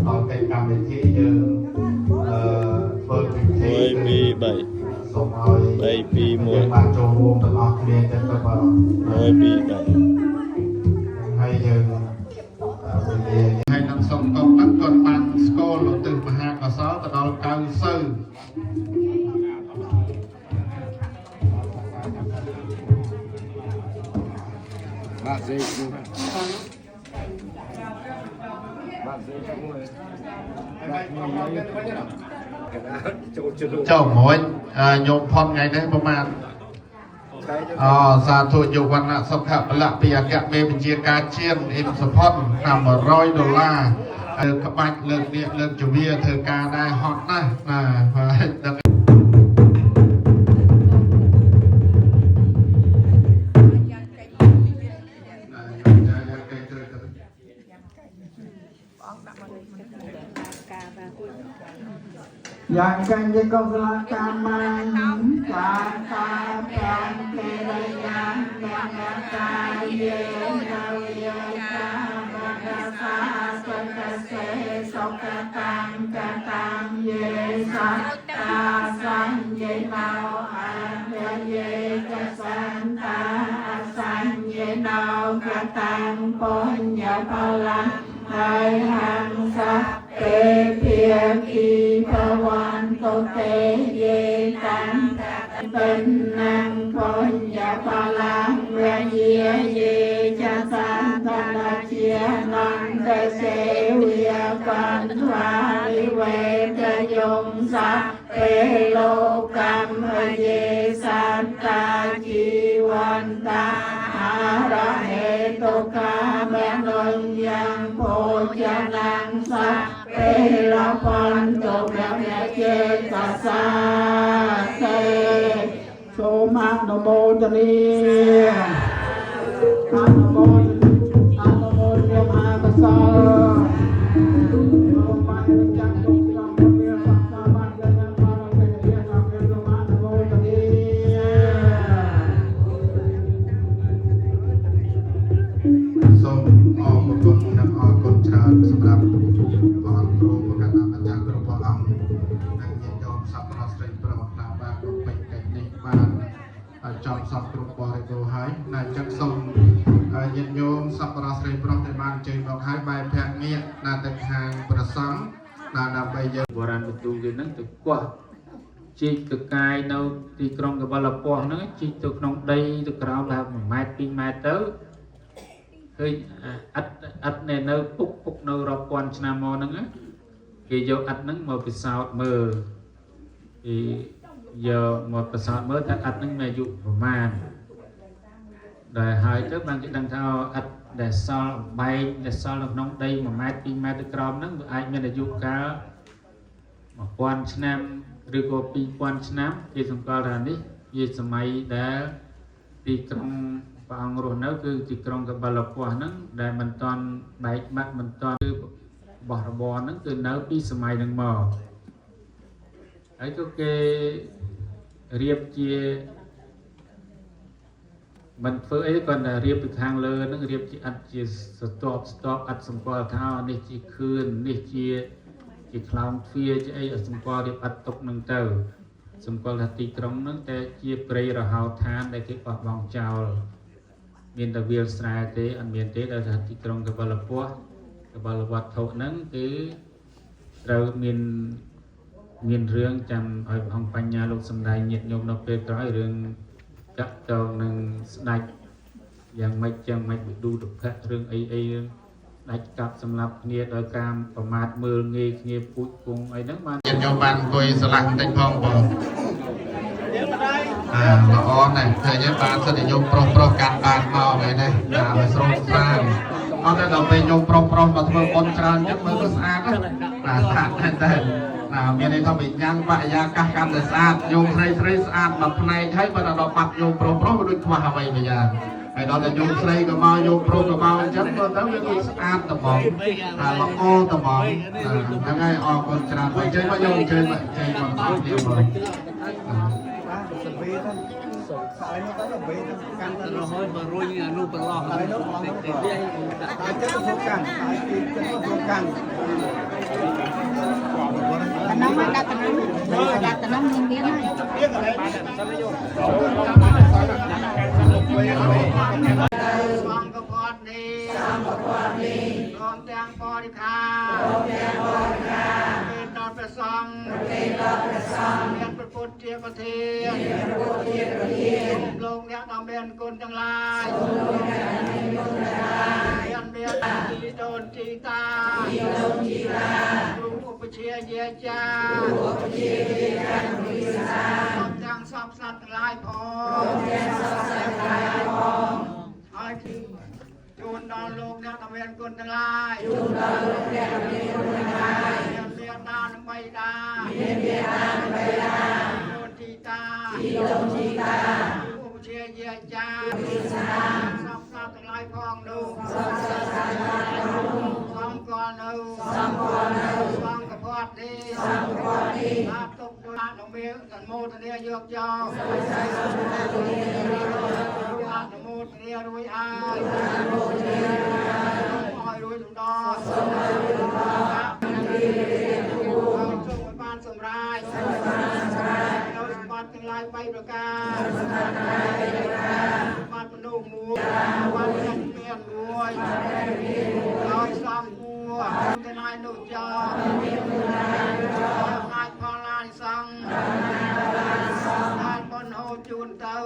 ដល់កិច្ចកម្មវិធីយើងធ្វើពិធីសូមឲ្យយើងបានចូលរួមទាំងអស់គ្នាទៅបងហើយយើងហើយនឹងសូមកុំទឹកគាត់បានស្គាល់លោកទិសមហាកសលទៅដល់កៅសៅបាទសេគូចូលមួយញោមផុនថ្ងៃនេះប្រហែលសាធុយុវណ្ណៈសុខៈពលៈពីអគ្គមេបញ្ជាការជាតិអ៊ីមសុផុនតាម$100ក្បាច់លើកនេះលើកជវាធ្វើការដែរហត់ណាស់ណាបាទyang kan je kau kelakaman kata pangkaian kata ye nawiya kata sakase sokatang katang ye sakta sang ye mau ada ye kasanta sang ye nau katang punya palang hai hang sak Pia ki pawan to te ye tan tân năng con ya palang ra ye cha san tan la chia non te se via con thoa li ve te yong sa pe lo cam ye san ta chi wan ta ra he to ka me non yang po cha nang sa la pan to me che ta sa te so ma no mo ta ni no mo yo ma ta sa no ma cha to yang mo ya sa ma ya ya ma no te ya na ke no ma no mo ta ni so អរគុណនិងអរគុណច្រើនសម្រាប់បងគ្រូប្រកាសអាចារ្យគ្រប់ព្រះអង្គនិងញាតិញោមសប្បុរសស្រីប្រុសតាមបានគ្រប់ពេញកិច្ចនេះបានចំសពគ្រប់បរិបូរហើយនៅអញ្ចឹងសូមញាតិញោមសប្បុរសស្រីប្រុសដែលបានអញ្ជើញមកហើយបែបភក្ងាកនៅតែខាងព្រះសង្ឃដើម្បីយើងបុរាណបន្ទូលគេនឹងទៅកោះជីកទៅកាយនៅទីក្រុងកបលពស់ហ្នឹងជីកទៅក្នុងដីទៅក្រោមដល់1ម៉ែត្រ2ម៉ែត្រទៅឃើញអត់នៅពុកនៅរាប់ពាន់ឆ្នាំមកហ្នឹងគេយកអត់ហ្នឹងមកពិសោធន៍មើលគេយកមកពិសោធន៍មើលថាអត់ហ្នឹងមានអាយុប្រមាណដែលហើយទៅបានគេដឹងថាអត់ដែលសល់បែកដែលសល់នៅក្នុងដី1ម៉ែត្រ2ម៉ែត្រទៅក្រោមហ្នឹងវាអាចមានអាយុកាល1000ឆ្នាំឬក៏2000ឆ្នាំគេសម្គាល់ថានេះជាសម័យដែលទីក្រុងព្រះអង្គរស់នៅគឺទីក្រុងកបលពស់ហ្នឹងដែលមិនតាន់បែកបាក់មិនតាន់របស់របរហ្នឹងគឺនៅពីសម័យហ្នឹងមកហើយក៏គេរៀបជាមិនធ្វើអីគាត់តែរៀបពីខាងលើហ្នឹងរៀបជាអត់ជាស្ទប់អត់សម្គាល់ថានេះជាខឿននេះជាខ្លោងទ្វារជាអីអត់សម្គាល់រៀបអត់ទុកហ្នឹងទៅសម្គាល់ថាទីក្រុងហ្នឹងតែជាព្រៃរហោឋានដែលគេបោះបង់ចោលមានតែវាលស្រែទេអត់មានទេដែលថាទីក្រុងកបលពស់កបលវត្ថុហ្នឹងគឺត្រូវមានរឿងចាំឲ្យអង្គបញ្ញាលោកសំដែងញាតិញោមនៅពេលក្រោយរឿងចាក់តងនឹងស្ដេចយ៉ាងម៉េចចឹងមិនវិទូតភៈរឿងអីរឿងដាច់កាប់សម្រាប់គ្នាដោយការប្រមាថមើលងាយគ្នាពូជពងអីហ្នឹងបានញាតិញោមបានអង្គុយស្រឡះបន្តិចផងបងល្អណាស់ឃើញបានសិទ្ធិញោមប្រុសកាត់បានមកហើយណាឲ្យស្រោមស្រាលអត់តែដល់ពេលញោមប្រុសមកធ្វើបុណ្យច្រើនចឹងមើលទៅស្អាតណាស្អាតមែនតើមានន័យថាវិញ្ញាណបរិយាកាសកាន់តែស្អាតញោមស្រីស្អាតមកផ្នែកហើយបើដល់បាត់ញោមប្រុសវាដូចខ្វះអ្វីមួយយ៉ាងហើយដល់តែញោមស្រីក៏មកញោមប្រុសក៏មកអញ្ចឹងមើលទៅវាដូចស្អាតត្មងល្អត្មងហ្នឹងហើយអរគុណច្រើនអញ្ចឹងមកញោមអញ្ជើញមកអស់គ្នាបងហើយនោះទៅបីកាន់ទៅរហូតមករួចអានោះប្រឡោះហើយនោះតែវាតែចិត្តទៅកាន់ហើយទីចិត្តទៅកាន់ น้องดัดตะน้องยังเบี้ยให้ฟังกพอดดีรวมแตงปอดิคาเป็นดอนประซองเรียนประพุทธเทียประเทียนลงเนี่ยนำเรียนกุลจังลายเรียนเบียนจีโดนจีตารู้อุปเชียเยจาจังสอบสัตว์ลายพอให้จูนดอนลงเนี่ยนำเรียนกุลจังลายเรียนดานใบดาโดนจีตาอุปเชียเยจาสอบสัตว์ลายพองดูก่อนเอาฟังกพอดดีลาตกโดยลงเบี้ยกันโมทะเนียยกยาวลาตโมทะเนียรวยอายอ้อยรวยสุดดอเอาช่วงไปบ้านสมรายเราสมบัติทั้งหลายไปประกาศบ้านมนุษย์มูบ้านเมียนรวยเราสร้างทนายนุจานายพลานสังนายบนโฮจูนเตอ